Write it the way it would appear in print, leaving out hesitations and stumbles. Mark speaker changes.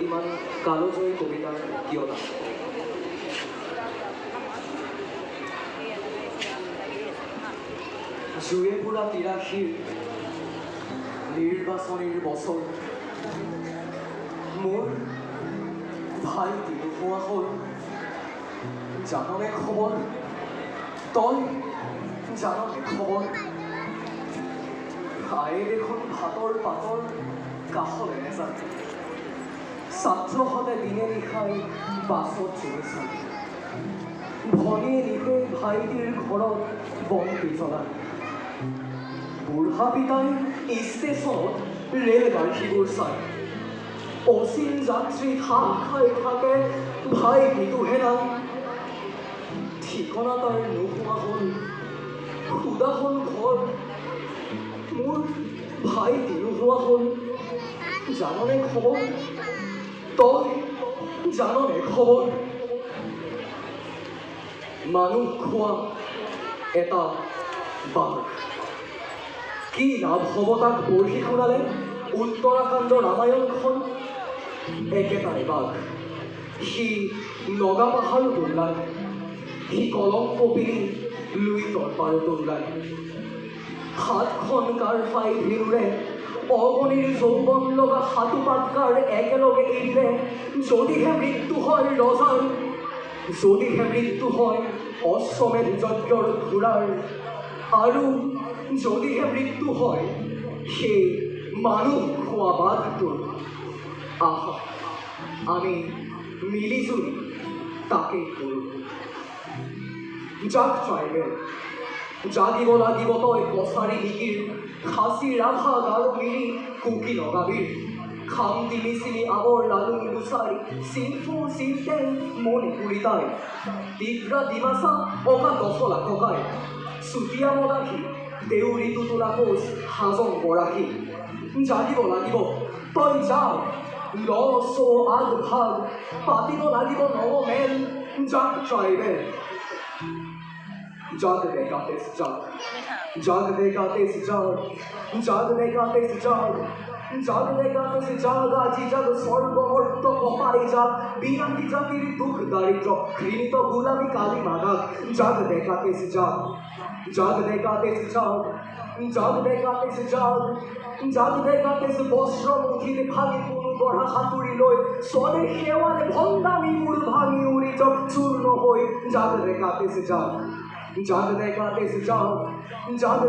Speaker 1: ইমান কালজয়ী কবিতাৰ কিয় নাম? জুয়ে পুৰা ৮৩ নিৰ্বাচনীৰ বছৰ, মোৰ ভাইটি নোহোৱা হ'ল। জাননে খবৰ? তই জাননে খবৰ? ভায়ে দেখোন ভাতৰ পাতৰ কাষলে নেজানে। ছাত্ৰহঁতে দিনে নিশাই বাছত জুই চালে। ভনীয়ে নিশে ভাইটিৰ ঘৰত বন্তি জ্বলায়। বুঢ়া পিতাই ষ্টেচনত ৰেলগাড়ীবোৰ চায়। অচিন যাত্ৰী খাপ খাই থাকে, ভাইটিটোহে নাই। ঠিকনা তাৰ নোহোৱা হ'ল, সুদা হ'ল ঘৰ। মোৰ ভাইটি নোহোৱা হ'ল। জাননে খবৰ? তই জাননে খবৰ? মানুহ খোৱা এটা বাঘ। কি লাভ হ'ব তাক পঢ়ি শুনালে উত্তৰাখণ্ড ৰামায়ণখন? একেটাই বাঘ। সি নগা পাহাৰত ওলায়, সি কলংক পিনি লুইতৰ পাৰত ওলায়। হাতখন কাৰ ফাই ভিৰুৰে অগণিৰ যৌৱন লগা হাতোপাতকাৰ একেলগে এৰিলে। যদিহে মৃত্যু হয় ৰজাৰ, যদিহে মৃত্যু হয় অশ্বমেধ যজ্ঞৰ ঘোঁৰাৰ, আৰু যদিহে মৃত্যু হয় সেই মানুহ খোৱা বাঘটোৰ, আহা আমি মিলিজুলি তাকেই কৰোঁ। জাগ ট্ৰাইবেল, জাগিব লাগিব তই কছাৰী মিকিৰ, খাচী ৰাভা গাৰো মিৰি কুকি নগাবীৰ। খামটি মিচিলি আৱৰ লালুং গুচাই, চিনফু চিনটেং মণিপুৰী তাই। টিগ্ৰা ডিমাচা অকা দফলা ককাই, চুতীয়া মদাসী দেউৰী টুটুলা কোচ হাজং বৰাকী। জাগিব লাগিব তই যাগ, ল চ আগভাগ পাতিব লাগিব নৱমেল। জাগ ট্ৰাইবেল, জাগ দেখাতেছ জাগ, জাগ দেখাতেছ জাগ, জাগ দেখাতেছ জাগ, জাগ দেখাতেছ জাগ। আজি জাগ স্বর্গমর্ত কপাই জাগ, বিনাকি জাতির দুঃখ দারিদ্র ঘৃণিত গুলামি কালি মাগাগ। জাগ দেখাতেছ জাগ, জাগ দেখাতেছ জাগ, জাগ দেখাতেছ জাগ, জাগ দেখাতেছ বস্ত্র মুঠিত ভাঙি কোনো গঢ়া সাঁতুৰি লৈ স্বদেশ সেৱাৰে ভণ্ডামি মূল ভাঙি উৰি যাওক চূৰ্ণ হৈ। জাগ দেখাতেছ জাগ, জাগ দেখাতেছ জাগ, জাগ